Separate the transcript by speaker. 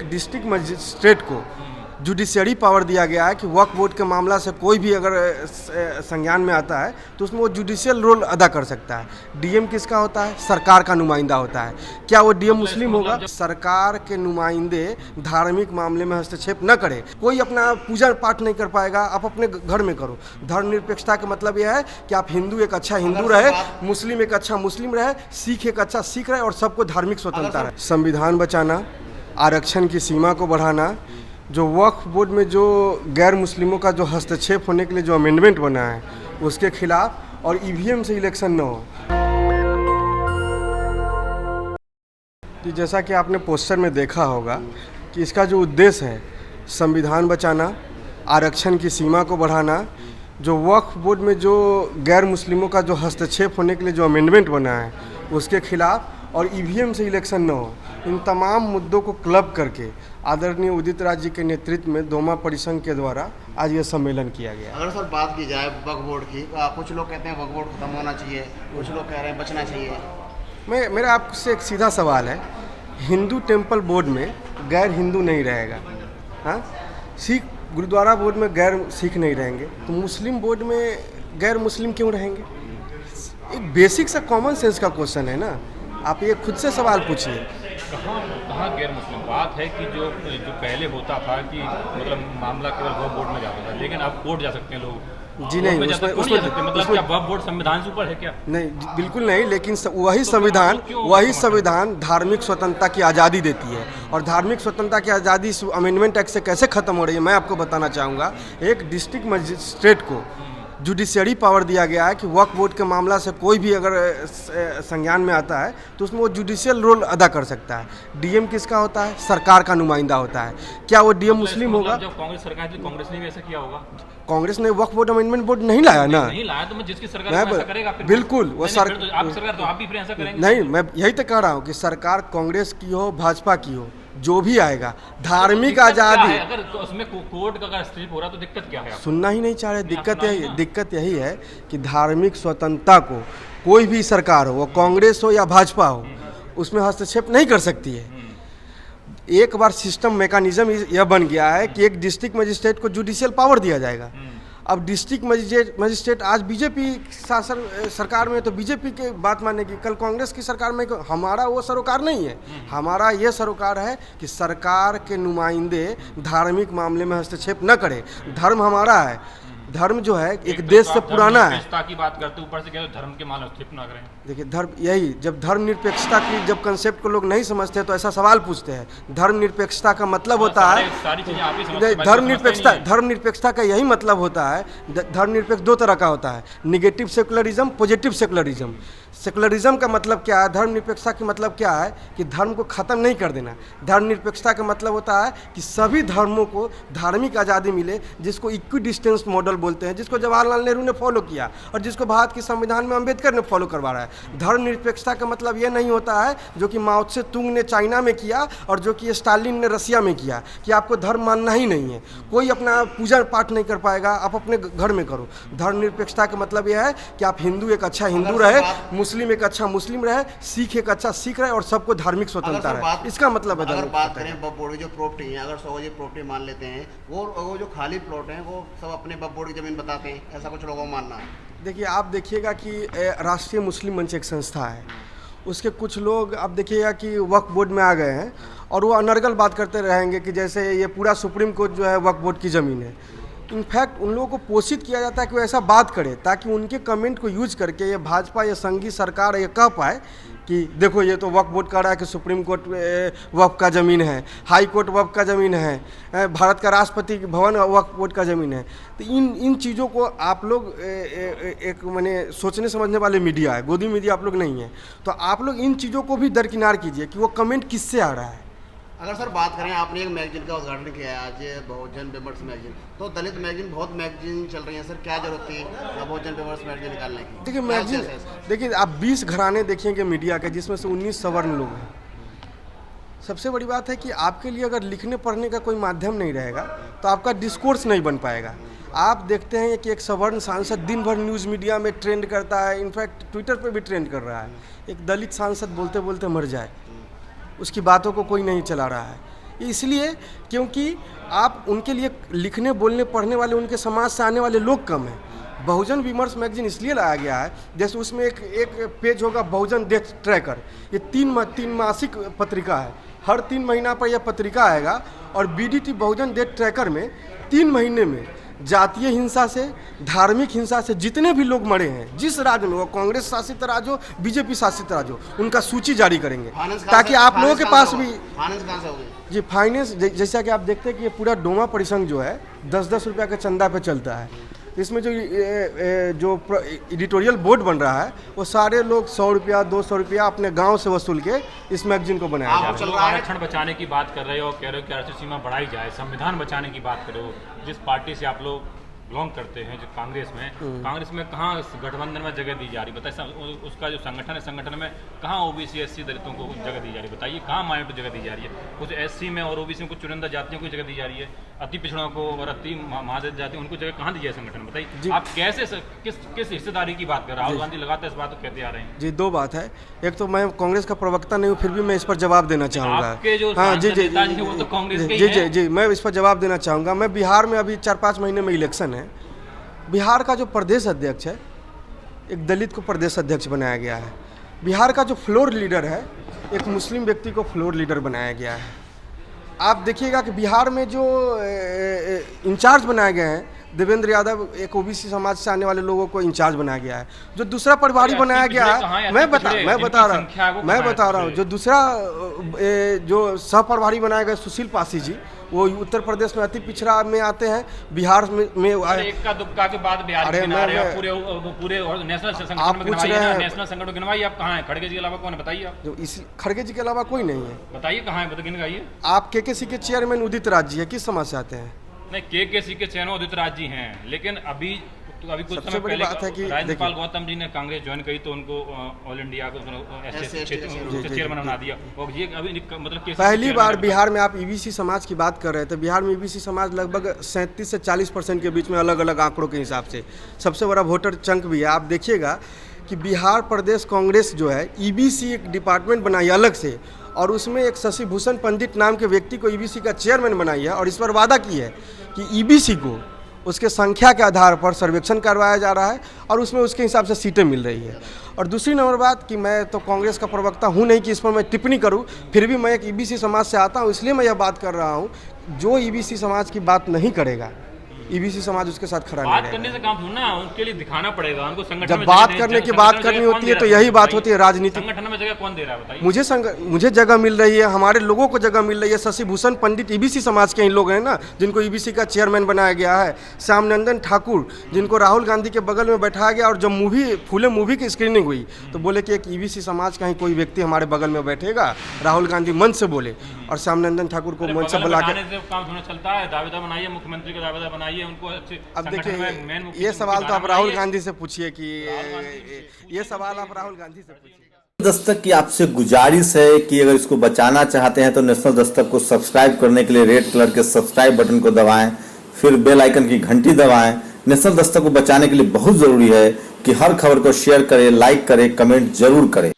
Speaker 1: District magistrate को judiciary power दिया गया है कि वक्फ बोर्ड के मामला से कोई भी अगर संज्ञान में आता है तो उसमें वो जुडिशियल रोल अदा कर सकता है। डीएम किसका होता है? सरकार का नुमाइंदा होता है। क्या वो डीएम मुस्लिम होगा? सरकार के नुमाइंदे धार्मिक मामले में हस्तक्षेप न करे। कोई अपना पूजा पाठ नहीं कर पाएगा, आप अपने घर में करो। धर्मनिरपेक्षता का मतलब यह है कि आप हिंदू एक अच्छा हिंदू रहे, मुस्लिम एक अच्छा मुस्लिम रहे, सिख एक अच्छा सिख रहे और सबको धार्मिक स्वतंत्रता रहे। संविधान बचाना, आरक्षण की सीमा को बढ़ाना, जो वक्फ बोर्ड में जो गैर मुस्लिमों का जो हस्तक्षेप होने के लिए जो अमेंडमेंट बना है उसके खिलाफ, और ईवीएम से इलेक्शन न हो। कि जैसा कि आपने पोस्टर में देखा होगा कि इसका जो उद्देश्य है संविधान बचाना, आरक्षण की सीमा को बढ़ाना, जो वक्फ बोर्ड में जो गैर मुस्लिमों का जो हस्तक्षेप होने के लिए जो अमेंडमेंट बना है उसके खिलाफ, और ईवीएम से इलेक्शन न हो। इन तमाम मुद्दों को क्लब करके आदरणीय उदित राज जी के नेतृत्व में दोमा परिसंघ के द्वारा आज ये सम्मेलन किया गया।
Speaker 2: अगर सर बात की जाए वक्फ बोर्ड की, कुछ लोग कहते हैं वक्फ बोर्ड खत्म होना चाहिए, कुछ लोग कह रहे हैं बचना चाहिए।
Speaker 1: मेरा आपसे एक सीधा सवाल है, हिंदू टेम्पल बोर्ड में गैर हिंदू नहीं रहेगा, हाँ? सिख गुरुद्वारा बोर्ड में गैर सिख नहीं रहेंगे, तो मुस्लिम बोर्ड में गैर मुस्लिम क्यों रहेंगे? एक बेसिक सा कॉमन सेंस का क्वेश्चन है ना, आप ये खुद से सवाल पूछिए।
Speaker 3: कहाँ गैर मुस्लिम? बात है कि जो पहले होता था कि मतलब मामला केवल वक्फ बोर्ड में जाता था, लेकिन अब कोर्ट जा सकते हैं लोग।
Speaker 1: जी नहीं,
Speaker 3: मतलब क्या वक्फ बोर्ड संविधान से ऊपर है क्या?
Speaker 1: नहीं, बिल्कुल नहीं, लेकिन वही संविधान धार्मिक स्वतंत्रता की आज़ादी देती है, और धार्मिक स्वतंत्रता की आज़ादी इस अमेंडमेंट एक्ट से कैसे ख़त्म हो रही है मैं आपको बताना चाहूँगा। एक डिस्ट्रिक्ट मजिस्ट्रेट को जुडिशरी पावर दिया गया है कि वक्फ बोर्ड के मामला से कोई भी अगर संज्ञान में आता है तो उसमें वो जुडिशियल रोल अदा कर सकता है। डीएम किसका होता है? सरकार का नुमाइंदा होता है। क्या वो डीएम मुस्लिम होगा?
Speaker 3: जब कांग्रेस सरकार थी, कांग्रेस ने भी ऐसा किया होगा?
Speaker 1: कांग्रेस ने वक्फ बोर्ड अमेंडमेंट बोर्ड नहीं लाया ना।
Speaker 3: नहीं लाया तो मैं जिसकी सरकार ऐसा करेगा फिर
Speaker 1: बिल्कुल वो
Speaker 3: आप सरकार तो आप भी फिर ऐसा करेंगे।
Speaker 1: नहीं, मैं यही तो कह रहा हूँ कि सरकार कांग्रेस की हो, भाजपा की हो, जो भी आएगा, धार्मिक आज़ादी।
Speaker 3: अगर तो उसमें कोर्ट का अगर स्ट्रिप हो रहा तो दिक्कत क्या है?
Speaker 1: सुनना ही नहीं चाह रहे। दिक्कत यही है कि धार्मिक स्वतंत्रता को कोई भी सरकार हो, वो कांग्रेस हो या भाजपा हो, उसमें हस्तक्षेप नहीं कर सकती है। एक बार सिस्टम मैकेनिज्म यह बन गया है कि एक डिस्ट्रिक्ट मजिस्ट्रेट को जुडिशियल पावर दिया जाएगा। अब डिस्ट्रिक्ट मजिस्ट्रेट आज बीजेपी शासन सरकार में तो बीजेपी की बात मानेगी, कल कांग्रेस की सरकार में। हमारा वो सरोकार नहीं है, हमारा ये सरोकार है कि सरकार के नुमाइंदे धार्मिक मामले में हस्तक्षेप न करे। धर्म हमारा है, धर्म जो है एक देश से पुराना है।
Speaker 3: की बात करते ऊपर से कहते धर्म के मामले हस्तक्षेप ना करें। देखिए
Speaker 1: धर्म यही, जब धर्मनिरपेक्षता की जब कंसेप्ट को लोग नहीं समझते तो ऐसा सवाल पूछते हैं। धर्मनिरपेक्षता का मतलब होता है, धर्मनिरपेक्षता का यही मतलब होता है। धर्मनिरपेक्ष दो तरह का होता है, negative secularism, positive secularism. Secularism का मतलब क्या है? धर्मनिरपेक्षता का मतलब क्या है कि धर्म को ख़त्म नहीं कर देना। धर्मनिरपेक्षता का मतलब होता है कि सभी धर्मों को धार्मिक आज़ादी मिले, जिसको इक्विडिस्टेंस मॉडल बोलते हैं, जिसको जवाहरलाल नेहरू ने फॉलो किया और जिसको भारत के संविधान में अंबेडकर ने फॉलो करवा रहा है। धर्मनिरपेक्षता का मतलब ये नहीं होता है जो कि माओ त्से तुंग ने चाइना में किया और जो कि स्टालिन ने रसिया में किया, कि आपको धर्म मानना ही नहीं है। कोई अपना पूजा पाठ नहीं कर पाएगा, आप अपने घर में करो। धर्मनिरपेक्षता का मतलब यह है कि आप हिंदू एक अच्छा हिंदू रहे, मुस्लिम एक अच्छा मुस्लिम रहे, सिख एक अच्छा सिख रहे और सबको धार्मिक स्वतंत्रता रहे। इसका मतलब है।
Speaker 2: अगर बात करें वक्फ बोर्ड की जो प्रॉपर्टी है, अगर 100 प्रॉपर्टी मान लेते हैं, वो जो खाली प्लॉट हैं वो सब अपने वक्फ बोर्ड की जमीन बताते हैं, ऐसा कुछ लोगों का मानना है।
Speaker 1: देखिए, आप देखिएगा कि राष्ट्रीय मुस्लिम मंच एक संस्था है, उसके कुछ लोग आप देखिएगा कि वक्फ बोर्ड में आ गए हैं और वो अनर्गल बात करते रहेंगे कि जैसे ये पूरा सुप्रीम कोर्ट जो है वक्फ बोर्ड की ज़मीन है। इनफैक्ट उन लोगों को पोषित किया जाता है कि वो ऐसा बात करे ताकि उनके कमेंट को यूज करके ये भाजपा या संघी सरकार ये कह पाए कि देखो ये तो वक्फ बोर्ड कह रहा है कि सुप्रीम कोर्ट वक्फ का ज़मीन है, हाई कोर्ट वक्फ का ज़मीन है, भारत का राष्ट्रपति भवन वक्फ बोर्ड का ज़मीन है। तो इन चीज़ों को आप लोग एक माने सोचने समझने वाले मीडिया है, गोदी मीडिया आप लोग नहीं है, तो आप लोग इन चीज़ों को भी दरकिनार कीजिए कि वो कमेंट किससे आ रहा है।
Speaker 2: अगर सर बात करें, आपने एक मैगजीन का उद्घाटन किया है आज, बहुजन पेपर्स मैगजीन, तो दलित मैगजीन बहुत मैगजीन चल रही है सर, क्या जरूरत थी बहुजन पेपर्स मैगजीन निकालने की?
Speaker 1: देखिए मैगजीन, देखिए आप 20 घराने देखेंगे मीडिया के जिसमें से 19 सवर्ण लोग हैं। सबसे बड़ी बात है कि आपके लिए अगर लिखने पढ़ने का कोई माध्यम नहीं रहेगा तो आपका डिस्कोर्स नहीं बन पाएगा। आप देखते हैं कि एक सवर्ण सांसद दिन भर न्यूज़ मीडिया में ट्रेंड करता है, इनफैक्ट ट्विटर पर भी ट्रेंड कर रहा है। एक दलित सांसद बोलते बोलते मर जाए, उसकी बातों को कोई नहीं चला रहा है। इसलिए क्योंकि आप उनके लिए लिखने बोलने पढ़ने वाले उनके समाज से आने वाले लोग कम हैं। बहुजन विमर्श मैगजीन इसलिए लाया गया है, जैसे उसमें एक पेज होगा बहुजन डेथ ट्रैकर। ये तीन मासिक पत्रिका है, हर 3 महीना पर यह पत्रिका आएगा। और बीडीटी बहुजन डेथ ट्रैकर में 3 महीने में जातीय हिंसा से, धार्मिक हिंसा से जितने भी लोग मरे हैं जिस राज्य में, वो कांग्रेस शासित राज्य हो, बीजेपी शासित राज्य हो, उनका सूची जारी करेंगे, ताकि आप लोगों के पास भी
Speaker 2: फाइनेंस कहाँ से होगी?
Speaker 1: जी फाइनेंस जैसा कि आप देखते हैं कि ये पूरा डोमा परिसंघ जो है 10-10 रुपया के चंदा पे चलता है। इसमें जो एडिटोरियल बोर्ड बन रहा है वो सारे लोग 100 रुपया 200 रुपया अपने गांव से वसूल के इस मैगजीन को बनाया जा रहा है।
Speaker 3: आरक्षण बचाने की बात कर रहे हो, कह रहे हो कि आरक्षण सीमा बढ़ाई जाए, संविधान बचाने की बात कर रहे हो। जिस पार्टी से आप लोग बिलोंग करते हैं, जो कांग्रेस में कहाँ इस गठबंधन में जगह दी जा रही, बताइए। उसका जो संगठन है, संगठन में कहाँ ओबीसी एससी दलितों को जगह दी जा रही है, बताइए। कहाँ माइनॉरिटी जगह दी जा रही है? कुछ एससी में और ओबीसी में कुछ चुनिंदा जातियों को जगह दी जा रही है, अति पिछड़ों को और अति महादलित जाति उनको जगह कहाँ दी जाए संगठन में, बताइए। आप कैसे किस हिस्सेदारी की बात कर रहे हैं? राहुल गांधी लगातार इस बात को कहते आ रहे हैं।
Speaker 1: जी 2 बात है। एक तो मैं कांग्रेस का प्रवक्ता नहीं हूँ, फिर भी मैं इस पर जवाब देना चाहूँगा।
Speaker 3: आपके जो
Speaker 1: हाँ जी जी
Speaker 3: नेता जी वो तो कांग्रेस के ही हैं।
Speaker 1: जी मैं इस पर जवाब देना चाहूँगा। मैं बिहार में अभी 4-5 महीने में इलेक्शन है। बिहार का जो प्रदेश अध्यक्ष है, एक दलित को प्रदेश अध्यक्ष बनाया गया है। बिहार का जो फ्लोर लीडर है, एक मुस्लिम व्यक्ति को फ्लोर लीडर बनाया गया है। आप देखिएगा कि बिहार में जो इंचार्ज बनाए गए हैं, देवेंद्र यादव एक ओबीसी समाज से आने वाले लोगों को इंचार्ज बनाया गया है। जो दूसरा प्रभारी बनाया गया है, मैं बता रहा हूँ, जो दूसरा जो सह प्रभारी बनाए गए सुशील पासी जी, वो उत्तर प्रदेश में अति पिछड़ा में आते हैं। बिहार में
Speaker 3: एक का दुक्का के बाद बिहार
Speaker 1: अरे
Speaker 3: पूरे नेशनल संगठन
Speaker 1: आप पूछ रहे हैं,
Speaker 3: नेशनल संगठन गिनवाइए। आप कहाँ हैं? खड़गे जी के अलावा कौन है, बताइए आप।
Speaker 1: जो इस खड़गे जी के अलावा कोई नहीं है,
Speaker 3: बताइए कहाँ है, गिनवाइए।
Speaker 1: आप केकेसी के चेयरमैन उदित राज जी है, किस समाज से आते हैं?
Speaker 3: नहीं, केकेसी के चेयरमैन उदित राज जी हैं, लेकिन अभी कुछ समय
Speaker 1: बड़ी
Speaker 3: पहले
Speaker 1: बात है कि
Speaker 3: राजपाल गौतम जी ने कांग्रेस ज्वाइन करी तो उनको ऑल इंडिया को चेयरमैन बना दिया। और ये अभी मतलब
Speaker 1: पहली बार बिहार में आप ईबीसी समाज की बात कर रहे थे। बिहार में ईबीसी समाज लगभग 37 से 40% के बीच में, अलग अलग आंकड़ों के हिसाब से सबसे बड़ा वोटर चंक भी है। आप देखिएगा कि बिहार प्रदेश कांग्रेस जो है ईबीसी एक डिपार्टमेंट बनाई अलग से, और उसमें एक शशि भूषण पंडित नाम के व्यक्ति को ईबीसी का चेयरमैन बनाई है। और इस पर वादा की है कि ईबीसी को उसके संख्या के आधार पर सर्वेक्षण करवाया जा रहा है और उसमें उसके हिसाब से सीटें मिल रही है। और दूसरी नंबर बात कि मैं तो कांग्रेस का प्रवक्ता हूं नहीं कि इस पर मैं टिप्पणी करूं, फिर भी मैं एक ईबीसी समाज से आता हूं, इसलिए मैं यह बात कर रहा हूं। जो ईबीसी समाज की बात नहीं करेगा, ईबीसी समाज उसके साथ खड़ा नहीं
Speaker 3: बात करने से काम थोड़ा, उनके लिए दिखाना पड़ेगा उनको। संगठन
Speaker 1: जब बात करने की बात करनी होती है तो यही बात होती है राजनीति।
Speaker 3: संगठन में जगह कौन दे रहा है, बताइए।
Speaker 1: मुझे जगह मिल रही है, हमारे लोगों को जगह मिल रही है। शशि भूषण पंडित ईबीसी समाज के ही लोग हैं ना, जिनको ईबीसी का चेयरमैन बनाया गया है। श्यामनंदन ठाकुर, जिनको राहुल गांधी के बगल में बैठाया गया, और जब फूले मूवी की स्क्रीनिंग हुई तो बोले कि एक ईबीसी समाज का ही कोई व्यक्ति हमारे बगल में बैठेगा। राहुल गांधी मंच से बोले और श्यामनंदन ठाकुर को मंच से बुला के
Speaker 3: काम थोड़ा चलता है। दावेदार बनाइए, मुख्यमंत्री का दावेदार बनाइए उनको।
Speaker 1: अब देखिए, ये सवाल तो आप राहुल गांधी से पूछिए कि ये सवाल आप राहुल गांधी से पूछिए।
Speaker 4: दस्तक की आपसे गुजारिश है कि अगर इसको बचाना चाहते हैं तो नेशनल दस्तक को सब्सक्राइब करने के लिए रेड कलर के सब्सक्राइब बटन को दबाएं, फिर बेल आइकन की घंटी दबाएं। नेशनल दस्तक को बचाने के लिए बहुत जरूरी है कि हर खबर को शेयर करें, लाइक करें, कमेंट जरूर करें।